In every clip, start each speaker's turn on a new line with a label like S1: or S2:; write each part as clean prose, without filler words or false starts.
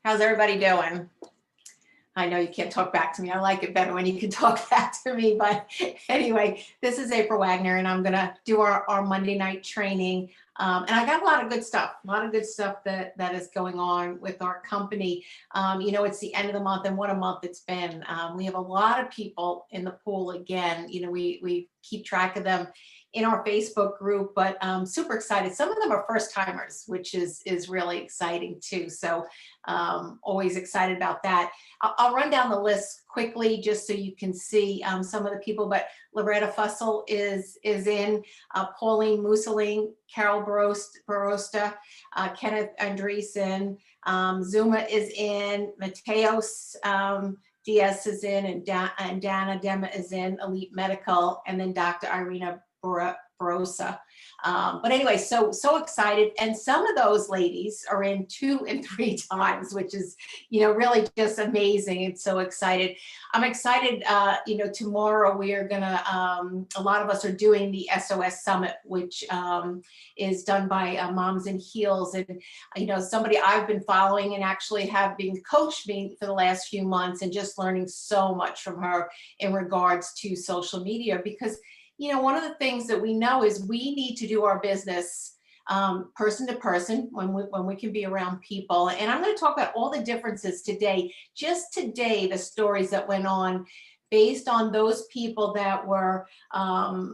S1: How's everybody doing? I know you can't talk back to me. I like it better when you can talk back to me. But anyway, this is April Wagner, and I'm going to do our Monday night training. And I got a lot of good stuff, that is going on with our company. It's the end of the month, and what a month it's been. We have a lot of people in the pool again. We keep track of them in our Facebook group, but super excited. Some of them are first timers, which is really exciting too. So always excited about that. I'll run down the list quickly just so you can see some of the people, but Loretta Fussell is in, Pauline Museling, Carol Barosta, Kenneth Andreessen, Zuma is in, Mateos Diaz is in, and Dana Dema is in, Elite Medical, and then Dr. Irina Barossa. But anyway, so excited. And some of those ladies are in 2 and 3 times, which is, really just amazing. And so excited. I'm excited, tomorrow we are gonna, a lot of us are doing the SOS Summit, which is done by Moms in Heels. And, somebody I've been following and actually have been coached me for the last few months, and just learning so much from her in regards to social media, because one of the things that we know is we need to do our business person to person when we can be around people. And I'm going to talk about all the differences today. Just today, the stories that went on based on those people that were,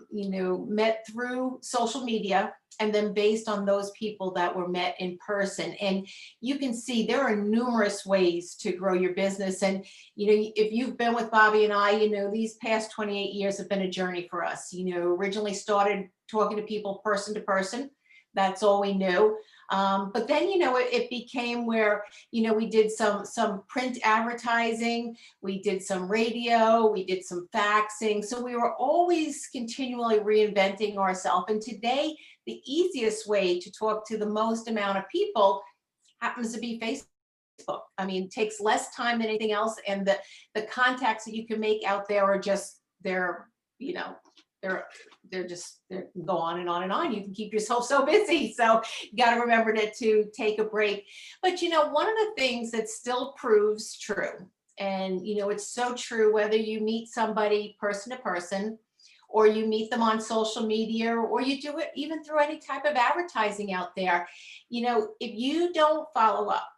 S1: met through social media, and then based on those people that were met in person. And you can see there are numerous ways to grow your business. And, if you've been with Bobby and I, these past 28 years have been a journey for us. Originally started talking to people person to person. That's all we knew. But then, it became where, we did some print advertising, we did some radio, we did some faxing. So we were always continually reinventing ourselves. And today, the easiest way to talk to the most amount of people happens to be Facebook. I mean, it takes less time than anything else. And the contacts that you can make out there are just, they're go on and on and on. You can keep yourself so busy. So you got to remember to take a break. But, one of the things that still proves true, and, it's so true, whether you meet somebody person to person, or you meet them on social media, or you do it even through any type of advertising out there, if you don't follow up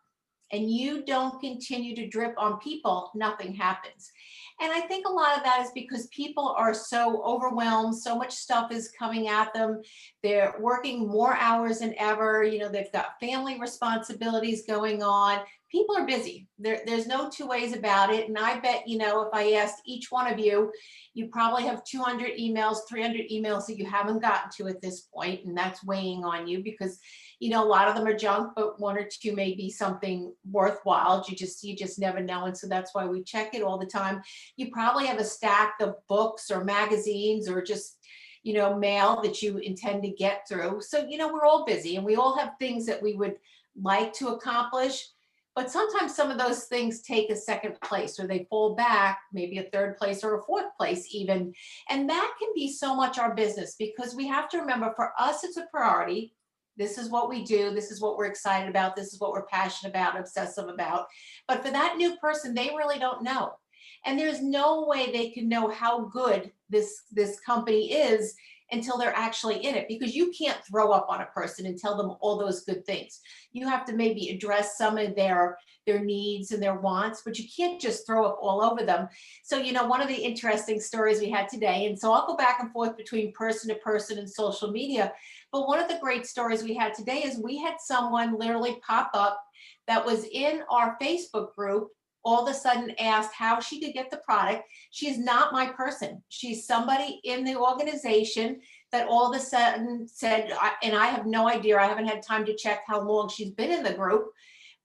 S1: and you don't continue to drip on people, nothing happens. And I think a lot of that is because people are so overwhelmed, so much stuff is coming at them. They're working more hours than ever. They've got family responsibilities going on. People are busy. There's no two ways about it. And I bet, if I asked each one of you, you probably have 200 emails, 300 emails that you haven't gotten to at this point, and that's weighing on you because, a lot of them are junk, but 1 or 2 may be something worthwhile. You just never know. And so that's why we check it all the time. You probably have a stack of books or magazines or just, mail that you intend to get through. So, we're all busy and we all have things that we would like to accomplish. But sometimes some of those things take a second place, or they fall back, maybe a third place or a fourth place even. And that can be so much our business, because we have to remember, for us, it's a priority. This is what we do. This is what we're excited about. This is what we're passionate about, obsessive about. But for that new person, they really don't know. And there's no way they can know how good this company is until they're actually in it, because you can't throw up on a person and tell them all those good things. You have to maybe address some of their needs and their wants, but you can't just throw up all over them. So, one of the interesting stories we had today, and so I'll go back and forth between person to person and social media, but one of the great stories we had today is we had someone literally pop up that was in our Facebook group, all of a sudden asked how she could get the product. She is not my person. She's somebody in the organization that all of a sudden said, and I have no idea, I haven't had time to check how long she's been in the group,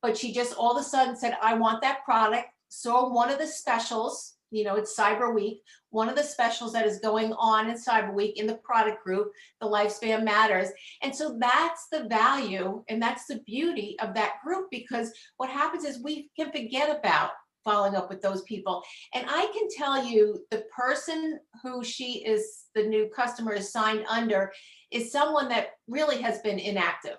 S1: but she just all of a sudden said, I want that product. So one of the specials, it's Cyber Week, one of the specials that is going on in Cyber Week in the product group, the Lifespan Matters. And so that's the value and that's the beauty of that group, because what happens is we can forget about following up with those people. And I can tell you, the person who the new customer is signed under, is someone that really has been inactive,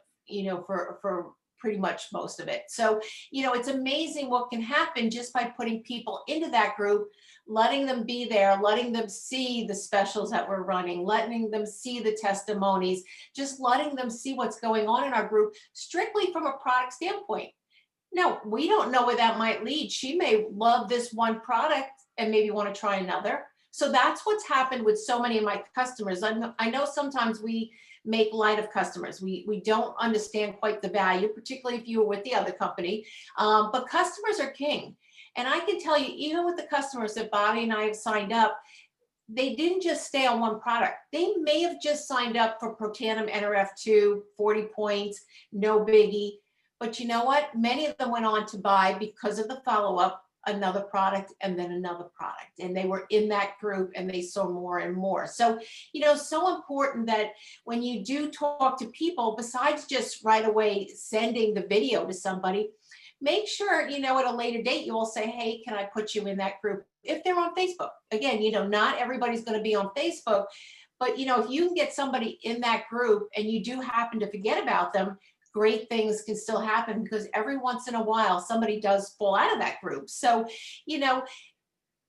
S1: for pretty much most of it. So, it's amazing what can happen just by putting people into that group, letting them be there, letting them see the specials that we're running, letting them see the testimonies, just letting them see what's going on in our group strictly from a product standpoint. No, we don't know where that might lead. She may love this one product and maybe want to try another. So that's what's happened with so many of my customers. I know sometimes we make light of customers. We don't understand quite the value, particularly if you were with the other company. But customers are king. And I can tell you, even with the customers that Bobby and I have signed up, they didn't just stay on one product. They may have just signed up for Protandim NRF2, 40 points, no biggie. But you know what? Many of them went on to buy, because of the follow-up, another product and then another product. And they were in that group and they saw more and more. So, so important that when you do talk to people, besides just right away sending the video to somebody, make sure, at a later date, you will say, hey, can I put you in that group? If they're on Facebook. Again, not everybody's going to be on Facebook, but, if you can get somebody in that group and you do happen to forget about them, great things can still happen, because every once in a while somebody does fall out of that group. So,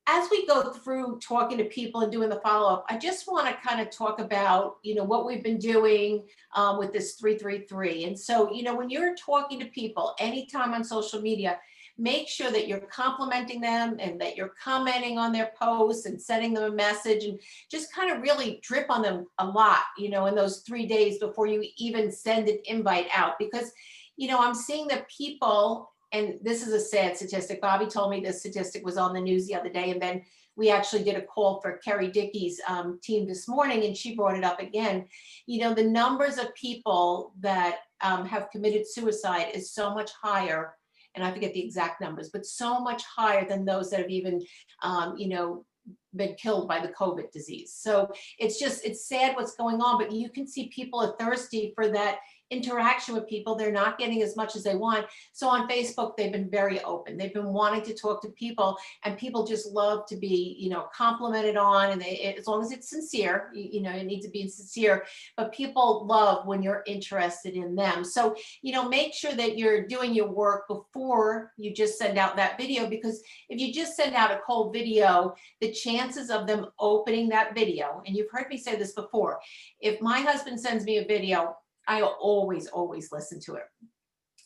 S1: as we go through talking to people and doing the follow-up, I just want to kind of talk about, what we've been doing with this 333. And so, when you're talking to people anytime on social media, make sure that you're complimenting them and that you're commenting on their posts and sending them a message, and just kind of really drip on them a lot, in those 3 days before you even send an invite out. Because, I'm seeing that people, and this is a sad statistic, Bobby told me this statistic was on the news the other day, and then we actually did a call for Kerry Dickey's team this morning, and she brought it up again. The numbers of people that have committed suicide is so much higher, and I forget the exact numbers, but so much higher than those that have even, been killed by the COVID disease. So it's sad what's going on, but you can see people are thirsty for that interaction with people. They're not getting as much as they want. So on Facebook, they've been very open. They've been wanting to talk to people, and people just love to be, complimented on, and as long as it's sincere, it needs to be sincere, but people love when you're interested in them. So, make sure that you're doing your work before you just send out that video, because if you just send out a cold video, the chances of them opening that video, and you've heard me say this before, if my husband sends me a video, I always listen to it.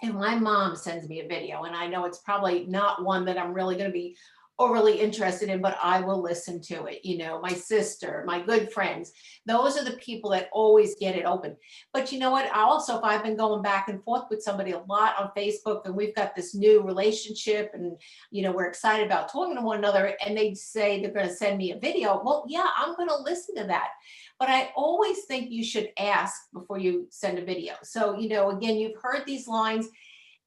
S1: And my mom sends me a video, and I know it's probably not one that I'm really going to be overly interested in, but I will listen to it. My sister, my good friends, those are the people that always get it open. But you know what? Also, if I've been going back and forth with somebody a lot on Facebook, and we've got this new relationship, and we're excited about talking to one another, and they say they're going to send me a video, well, yeah, I'm going to listen to that. But I always think you should ask before you send a video. So, again, you've heard these lines.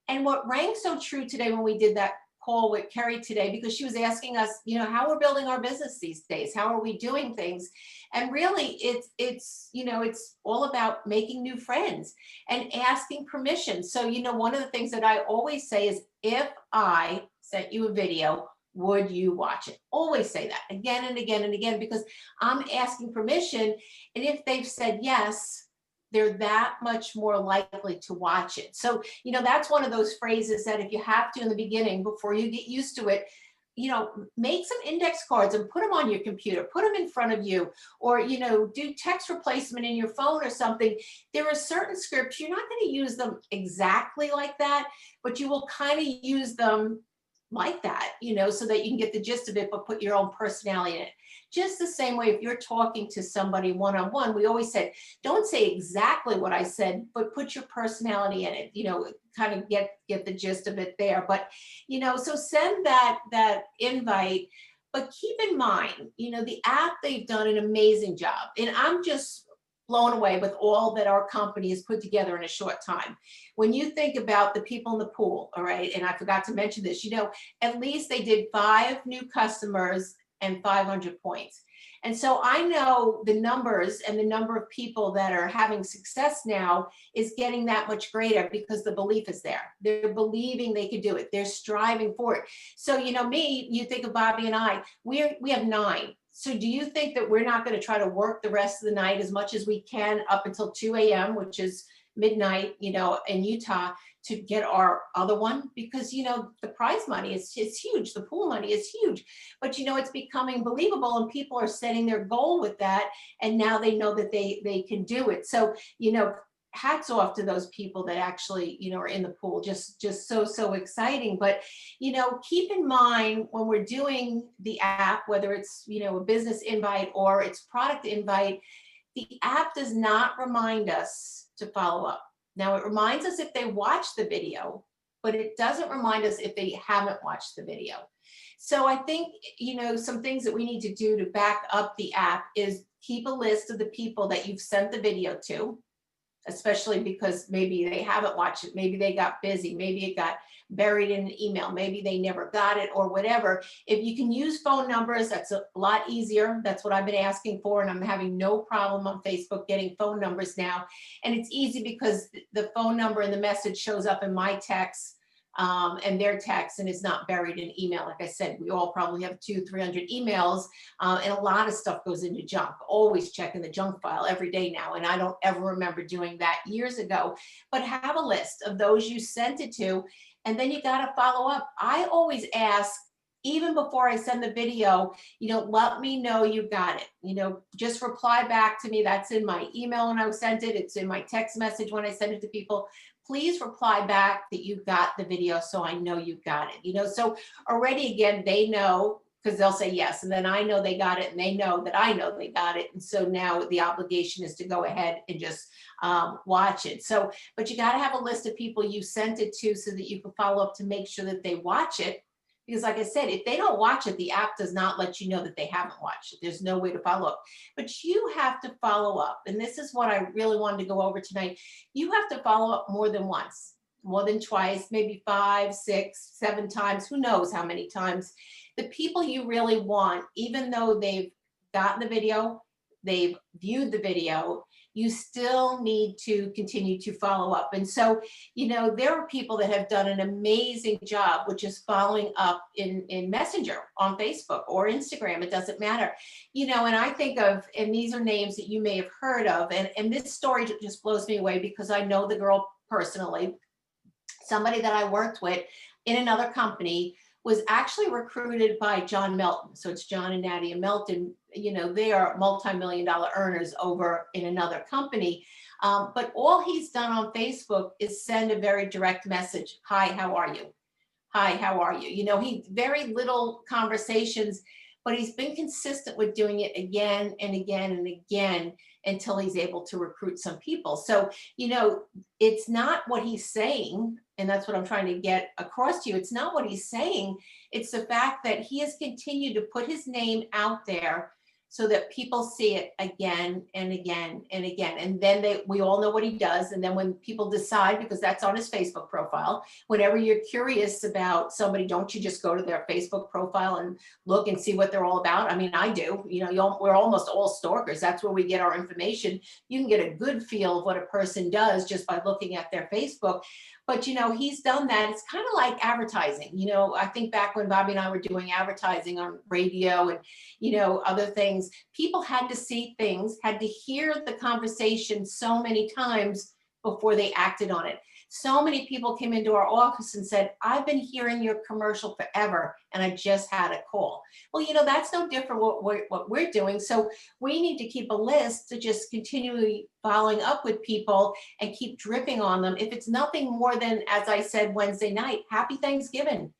S1: And what rang so true today when we did that call with Kerry today, because she was asking us, how we're building our business these days, how are we doing things? And really it's all about making new friends and asking permission. So, one of the things that I always say is, if I sent you a video, would you watch it? Always say that again and again and again, because I'm asking permission. And if they've said yes, they're that much more likely to watch it. So, that's one of those phrases that if you have to in the beginning, before you get used to it, make some index cards and put them on your computer, put them in front of you, or, do text replacement in your phone or something. There are certain scripts, you're not going to use them exactly like that, but you will kind of use them like that, so that you can get the gist of it, but put your own personality in it. Just the same way, if you're talking to somebody one-on-one, we always said, don't say exactly what I said, but put your personality in it, kind of get the gist of it there. But, so send that invite, but keep in mind, the app, they've done an amazing job. And I'm just blown away with all that our company has put together in a short time. When you think about the people in the pool, all right, and I forgot to mention this, at least they did 5 new customers and 500 points. And so I know the numbers and the number of people that are having success now is getting that much greater, because the belief is there. They're believing they can do it. They're striving for it. So, you think of Bobby and I, we have 9. So do you think that we're not going to try to work the rest of the night as much as we can up until 2 a.m., which is midnight, in Utah to get our other one because, the prize money is huge. The pool money is huge, but, it's becoming believable and people are setting their goal with that. And now they know that they can do it. So, hats off to those people that actually, are in the pool. Just so exciting. But, keep in mind when we're doing the app, whether it's, a business invite or it's product invite, the app does not remind us to follow up. Now it reminds us if they watch the video, but it doesn't remind us if they haven't watched the video. So I think, some things that we need to do to back up the app is keep a list of the people that you've sent the video to, especially because maybe they haven't watched it. Maybe they got busy. Maybe it got buried in an email. Maybe they never got it or whatever. If you can use phone numbers, that's a lot easier. That's what I've been asking for. And I'm having no problem on Facebook getting phone numbers now. And it's easy because the phone number and the message shows up in my text and their text, and it's not buried in email. Like I said, we all probably have 200-300 emails, and a lot of stuff goes into junk. Always checking the junk file every day now, and I don't ever remember doing that years ago. But have a list of those you sent it to, and then you got to follow up. I always ask, even before I send the video, let me know you got it. Just reply back to me. That's in my email when I sent it. It's in my text message when I send it to people. Please reply back that you got the video so I know you got it. So already, again, they know because they'll say yes. And then I know they got it and they know that I know they got it. And so now the obligation is to go ahead and just watch it. So, but you got to have a list of people you sent it to so that you can follow up to make sure that they watch it. Because like I said, if they don't watch it, the app does not let you know that they haven't watched it. There's no way to follow up. But you have to follow up. And this is what I really wanted to go over tonight. You have to follow up more than once, more than twice, maybe 5, 6, 7 times. Who knows how many times. The people you really want, even though they've gotten the video, they've viewed the video, you still need to continue to follow up. And so, there are people that have done an amazing job, which is following up in Messenger on Facebook or Instagram. It doesn't matter. And I think of, and these are names that you may have heard of. And this story just blows me away because I know the girl personally. Somebody that I worked with in another company was actually recruited by John Melton. So it's John and Nadia Melton. They are multi-million-dollar earners over in another company. But all he's done on Facebook is send a very direct message. Hi, how are you? Hi, how are you? He very little conversations, but he's been consistent with doing it again and again and again until he's able to recruit some people. So, it's not what he's saying. And that's what I'm trying to get across to you. It's not what he's saying. It's the fact that he has continued to put his name out there so that people see it again and again and again. And then we all know what he does. And then when people decide, because that's on his Facebook profile, whenever you're curious about somebody, don't you just go to their Facebook profile and look and see what they're all about? I mean, I do. We're almost all stalkers. That's where we get our information. You can get a good feel of what a person does just by looking at their Facebook. But, he's done that. It's kind of like advertising. I think back when Bobby and I were doing advertising on radio and, other things, people had to see things, had to hear the conversation so many times before they acted on it. So many people came into our office and said, I've been hearing your commercial forever and I just had a call. Well, that's no different what we're doing. So we need to keep a list to just continually following up with people and keep dripping on them. If it's nothing more than, as I said Wednesday night, happy Thanksgiving.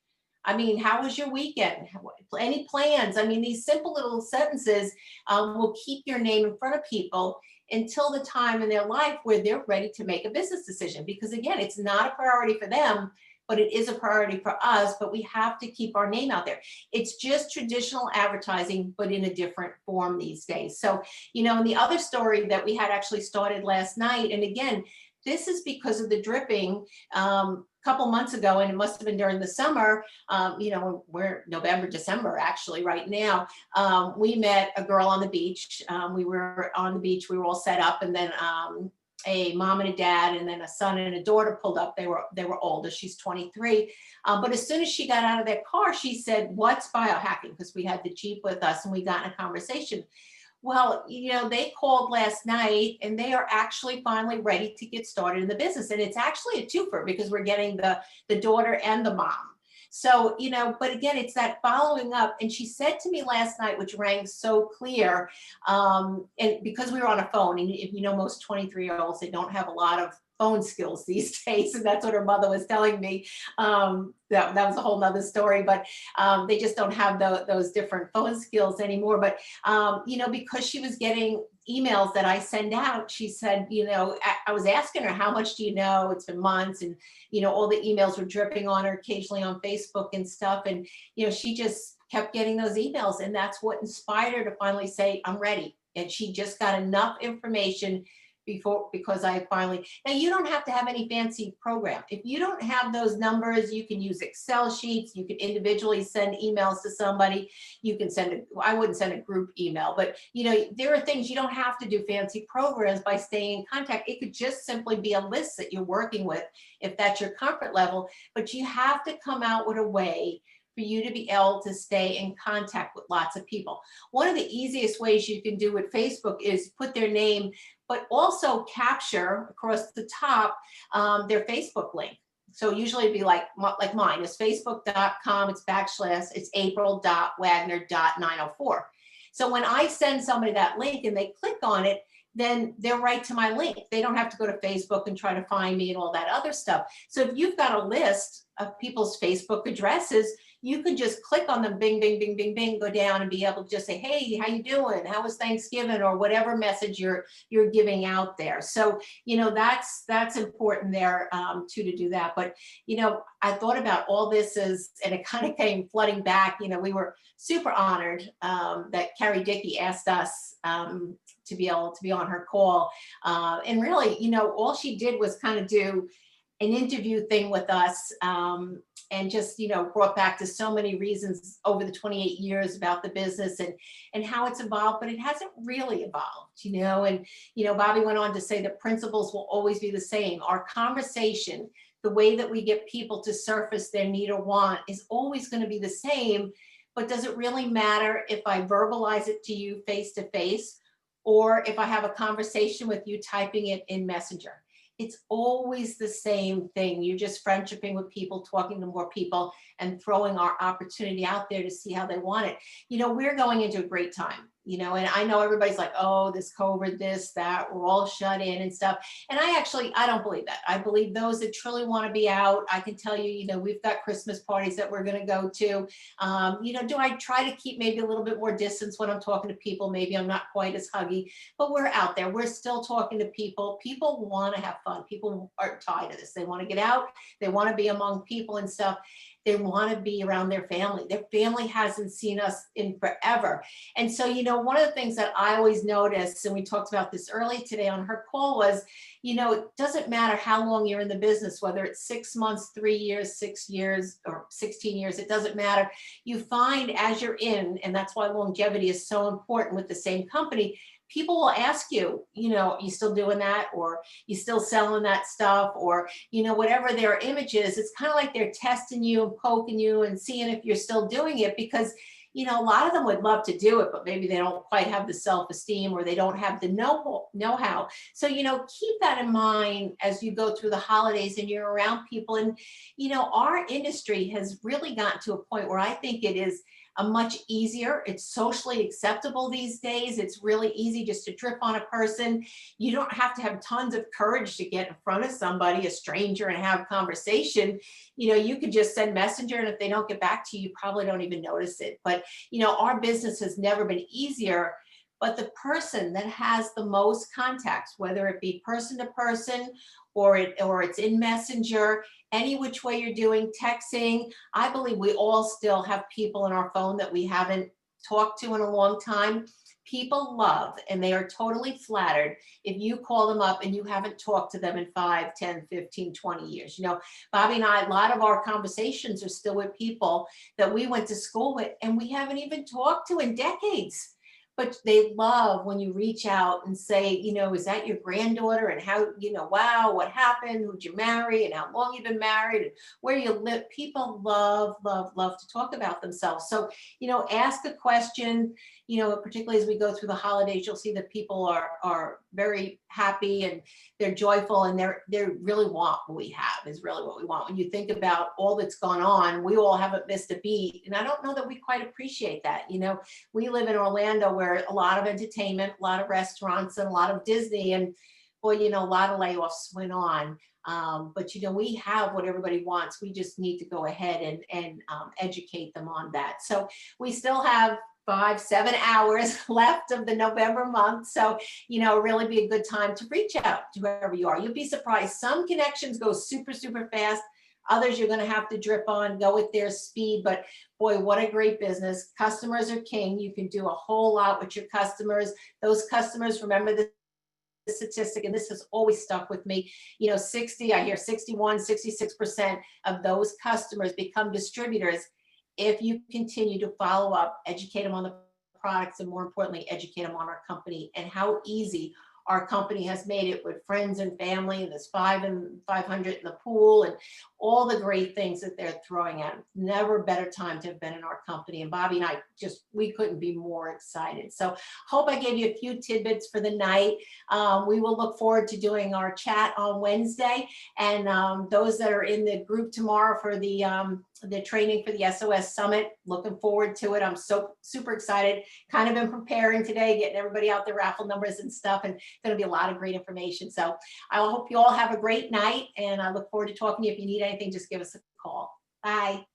S1: I mean, how was your weekend? Any plans? I mean, these simple little sentences will keep your name in front of people until the time in their life where they're ready to make a business decision. Because again, it's not a priority for them, but it is a priority for us, but we have to keep our name out there. It's just traditional advertising, but in a different form these days. So, and the other story that we had actually started last night, and again, this is because of the dripping. Couple months ago, and it must have been during the summer, we're November, December, actually right now, we met a girl on the beach. We were on the beach, we were all set up, and then a mom and a dad, and then a son and a daughter pulled up. They were older, she's 23. But as soon as she got out of their car, she said, what's biohacking? Because we had the Jeep with us and we got in a conversation. Well, they called last night and they are actually finally ready to get started in the business. And it's actually a twofer because we're getting the daughter and the mom. So, but again, it's that following up. And she said to me last night, which rang so clear, and because we were on a phone, and if most 23-year-olds, they don't have a lot of phone skills these days. And that's what her mother was telling me. That was a whole nother story, but they just don't have those different phone skills anymore. But, because she was getting emails that I send out, she said, I was asking her, how much do you know? It's been months. And, all the emails were dripping on her occasionally on Facebook and stuff. And, she just kept getting those emails. And that's what inspired her to finally say, I'm ready. And she just got enough information because I finally, now you don't have to have any fancy program. If you don't have those numbers, you can use Excel sheets, you can individually send emails to somebody, you can I wouldn't send a group email, but there are things you don't have to do fancy programs by staying in contact. It could just simply be a list that you're working with if that's your comfort level, but you have to come out with a way for you to be able to stay in contact with lots of people. One of the easiest ways you can do with Facebook is put their name, but also capture across the top their Facebook link. So usually it'd be like mine, it's facebook.com, it's april.wagner.904. So when I send somebody that link and they click on it, then they're right to my link. They don't have to go to Facebook and try to find me and all that other stuff. So if you've got a list of people's Facebook addresses, you can just click on them, bing, bing, bing, bing, bing, go down and be able to just say, hey, how you doing? How was Thanksgiving? Or whatever message you're giving out there. So, that's important there too, to do that. But, I thought about all this and it kind of came flooding back. We were super honored that Carrie Dickey asked us to be able to be on her call. And really, all she did was kind of do an interview thing with us, and just, brought back to so many reasons over the 28 years about the business and how it's evolved, but it hasn't really evolved, and, Bobby went on to say the principles will always be the same. Our conversation, the way that we get people to surface their need or want is always going to be the same, but does it really matter if I verbalize it to you face to face, or if I have a conversation with you typing it in Messenger? It's always the same thing. You're just friendshipping with people, talking to more people, and throwing our opportunity out there to see how they want it. We're going into a great time, and I know everybody's like, oh, this COVID, this, that, we're all shut in and stuff. And I don't believe that. I believe those that truly want to be out, I can tell you, we've got Christmas parties that we're going to go to. Do I try to keep maybe a little bit more distance when I'm talking to people? Maybe I'm not quite as huggy, but we're out there. We're still talking to people. People want to have fun. People are tired of this. They want to get out. They want to be among people and stuff. They want to be around their family. Their family hasn't seen us in forever. And so, one of the things that I always notice, and we talked about this early today on her call, was, it doesn't matter how long you're in the business, whether it's 6 months, 3 years, 6 years, or 16 years, it doesn't matter. You find as you're in, and that's why longevity is so important with the same company, people will ask you, you still doing that? Or you still selling that stuff? Or, whatever their image is, it's kind of like they're testing you and poking you and seeing if you're still doing it, because, a lot of them would love to do it, but maybe they don't quite have the self-esteem, or they don't have the know-how. So, keep that in mind as you go through the holidays and you're around people. And, our industry has really gotten to a point where I think it is a much easier, it's socially acceptable these days. It's really easy just to trip on a person. You don't have to have tons of courage to get in front of somebody, a stranger, and have a conversation. You could just send Messenger, and if they don't get back to you, you probably don't even notice it. But, our business has never been easier. But the person that has the most contacts, whether it be person to person or it's in Messenger, any which way you're doing, texting, I believe we all still have people in our phone that we haven't talked to in a long time. People love, and they are totally flattered if you call them up and you haven't talked to them in 5, 10, 15, 20 years. Bobby and I, a lot of our conversations are still with people that we went to school with and we haven't even talked to in decades. but they love when you reach out and say, is that your granddaughter? And how, wow, what happened? Who'd you marry? And how long you've been married? And where you live? People love, love, love to talk about themselves. So, ask a question, particularly as we go through the holidays, you'll see that people are very happy and they're joyful, and they really want what we have, is really what we want. When you think about all that's gone on, we all haven't missed a beat. And I don't know that we quite appreciate that. We live in Orlando, where a lot of entertainment, a lot of restaurants, and a lot of Disney, and boy, a lot of layoffs went on. But we have what everybody wants. We just need to go ahead and educate them on that. So we still have 5-7 hours left of the November month. So, really be a good time to reach out to whoever you are. You'll be surprised. Some connections go super, super fast. Others you're going to have to drip on, go with their speed. But boy, what a great business. Customers are king. You can do a whole lot with your customers. Those customers, remember the statistic, and this has always stuck with me, I hear 61, 66% of those customers become distributors if you continue to follow up, educate them on the products, and more importantly, educate them on our company and how easy our company has made it with friends and family, and there's 500 in the pool, and all the great things that they're throwing at. Never a better time to have been in our company. And Bobby and I we couldn't be more excited. So hope I gave you a few tidbits for the night. We will look forward to doing our chat on Wednesday. And those that are in the group tomorrow for the training for the SOS Summit, looking forward to it. I'm so super excited. Kind of been preparing today, getting everybody out their raffle numbers and stuff, and going to be a lot of great information. So I hope you all have a great night, and I look forward to talking to you. If you need anything, just give us a call. Bye.